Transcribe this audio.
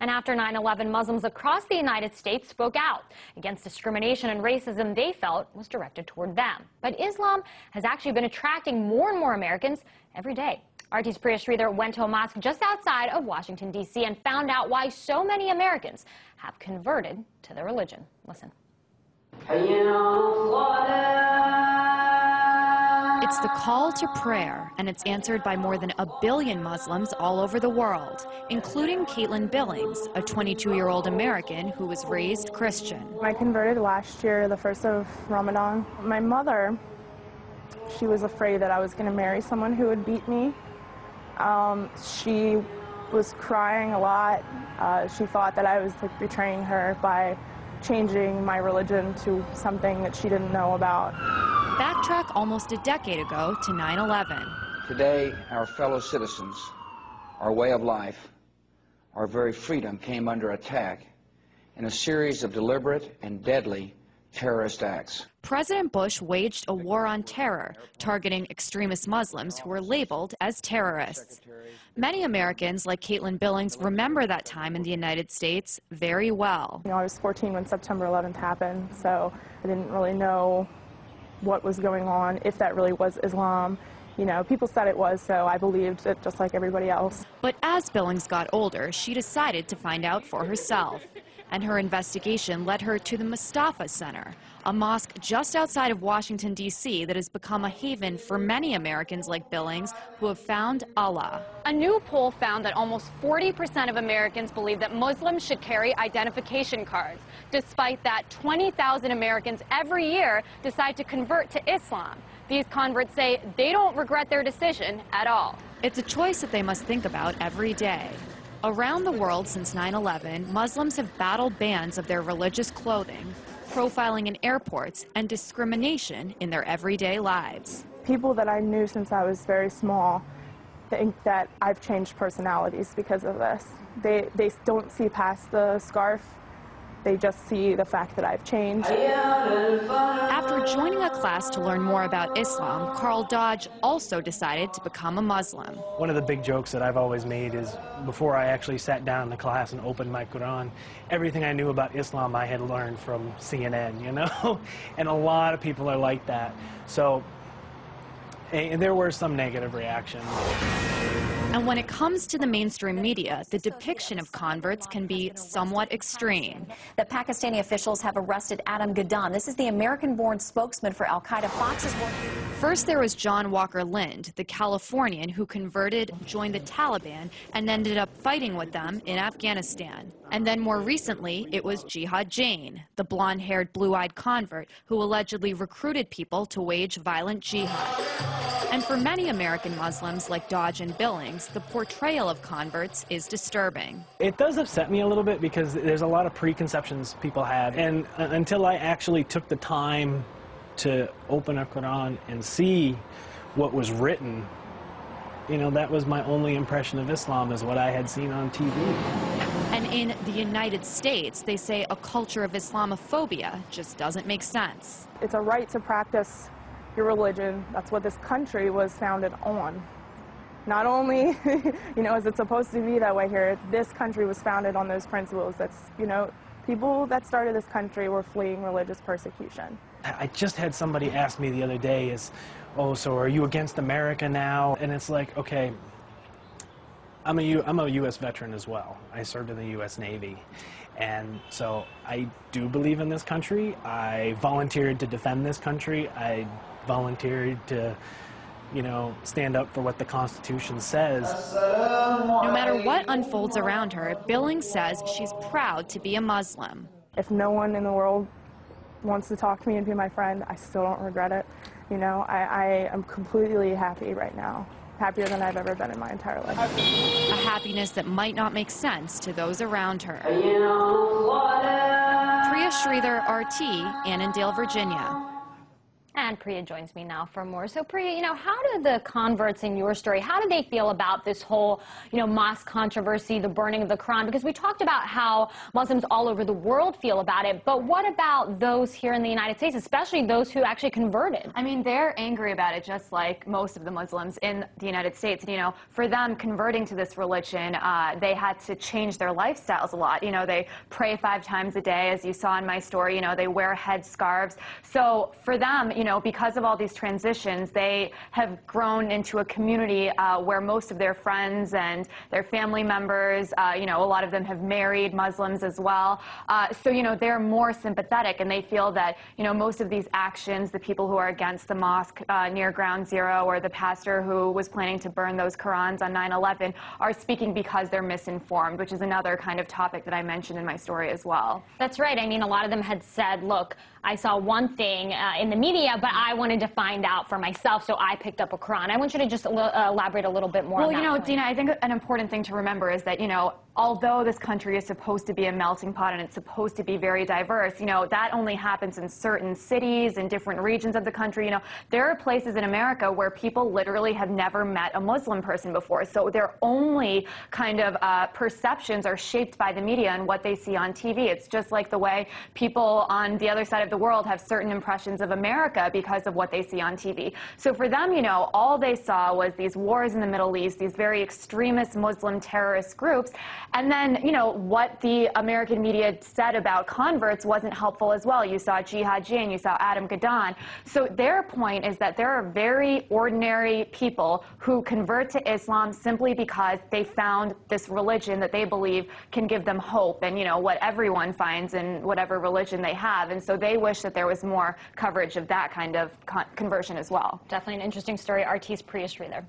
And after 9/11, Muslims across the United States spoke out against discrimination and racism they felt was directed toward them. But Islam has actually been attracting more and more Americans every day. RT's Priya Sridhar went to a mosque just outside of Washington, D.C. and found out why so many Americans have converted to their religion. Listen. It's the call to prayer, and it's answered by more than 1 billion Muslims all over the world, including Caitlin Billings, a 22-year-old American who was raised Christian. I converted last year, the 1st of Ramadan. My mother, she was afraid that I was going to marry someone who would beat me. She was crying a lot. She thought that I was betraying her by changing my religion to something that she didn't know about. Backtrack almost a decade ago to 9/11. Today, our fellow citizens, our way of life, our very freedom came under attack in a series of deliberate and deadly terrorist acts. President Bush waged a war on terror, targeting extremist Muslims who were labeled as terrorists. Many Americans, like Caitlin Billings, remember that time in the United States very well. I was 14 when September 11th happened, so I didn't really know what was going on, if that really was Islam. People said it was, so I believed it just like everybody else. But as Billings got older, she decided to find out for herself. And her investigation led her to the Mustafa Center, a mosque just outside of Washington, D.C. that has become a haven for many Americans like Billings who have found Allah. A new poll found that almost 40% of Americans believe that Muslims should carry identification cards. Despite that, 20,000 Americans every year decide to convert to Islam. These converts say they don't regret their decision at all. It's a choice that they must think about every day. Around the world since 9/11, Muslims have battled bans of their religious clothing, profiling in airports, and discrimination in their everyday lives. People that I knew since I was very small think that I've changed personalities because of this. They don't see past the scarf. They just see the fact that I've changed. After joining a class to learn more about Islam, Carl Dodge also decided to become a Muslim. One of the big jokes that I've always made is before I actually sat down in the class and opened my Quran, everything I knew about Islam I had learned from CNN, And a lot of people are like that. So, and there were some negative reactions. And when it comes to the mainstream media, the depiction of converts can be somewhat extreme. The Pakistani officials have arrested Adam Gaddan. This is the American-born spokesman for Al-Qaeda. Fox is working. First, there was John Walker Lind, the Californian who converted, joined the Taliban, and ended up fighting with them in Afghanistan. And then more recently, it was Jihad Jain, the blonde-haired, blue-eyed convert who allegedly recruited people to wage violent jihad. And for many American Muslims like Dodge and Billings, the portrayal of converts is disturbing. It does upset me a little bit because there's a lot of preconceptions people have. And until I actually took the time to open a Quran and see what was written, that was my only impression of Islam, is what I had seen on TV. And in the United States, they say a culture of Islamophobia just doesn't make sense. It's a right to practice your religion. That's what this country was founded on. Not only, is it supposed to be that way here, this country was founded on those principles. That's, people that started this country were fleeing religious persecution. I just had somebody ask me the other day, so are you against America now? And it's like, okay, I'm a U.S. veteran as well. I served in the U.S. Navy. And so I do believe in this country. I volunteered to defend this country. I volunteered to, stand up for what the Constitution says. No matter what unfolds around her, Billings says she's proud to be a Muslim. If no one in the world wants to talk to me and be my friend, I still don't regret it. I am completely happy right now. Happier than I've ever been in my entire life. A happiness that might not make sense to those around her. Priya Sridhar, RT, Annandale, Virginia. And Priya joins me now for more. So Priya, how do the converts in your story, how do they feel about this whole, mosque controversy, the burning of the Quran? Because we talked about how Muslims all over the world feel about it, but what about those here in the United States, especially those who actually converted? I mean, they're angry about it just like most of the Muslims in the United States. For them, converting to this religion, they had to change their lifestyles a lot. They pray 5 times a day, as you saw in my story. They wear headscarves. So for them, because of all these transitions, they have grown into a community where most of their friends and their family members, a lot of them have married Muslims as well. So, they're more sympathetic, and they feel that, most of these actions, the people who are against the mosque near Ground Zero, or the pastor who was planning to burn those Qurans on 9/11, are speaking because they're misinformed, which is another kind of topic that I mentioned in my story as well. That's right. I mean, a lot of them had said, look, I saw one thing in the media, but I wanted to find out for myself, so I picked up a Quran. I want you to just elaborate a little bit more on that. Well, Dina, I think an important thing to remember is that, although this country is supposed to be a melting pot and it's supposed to be very diverse, that only happens in certain cities and different regions of the country. There are places in America where people literally have never met a Muslim person before, so their only kind of perceptions are shaped by the media and what they see on TV. It's just like the way people on the other side of the world have certain impressions of America because of what they see on TV. So for them, all they saw was these wars in the Middle East, these very extremist Muslim terrorist groups, and then, what the American media said about converts wasn't helpful as well. You saw Jihad Jain, you saw Adam Gadon. So their point is that there are very ordinary people who convert to Islam simply because they found this religion that they believe can give them hope and, what everyone finds in whatever religion they have. And so they wish that there was more coverage of that kind of conversion as well. Definitely an interesting story. RT's Priya Sridhar there.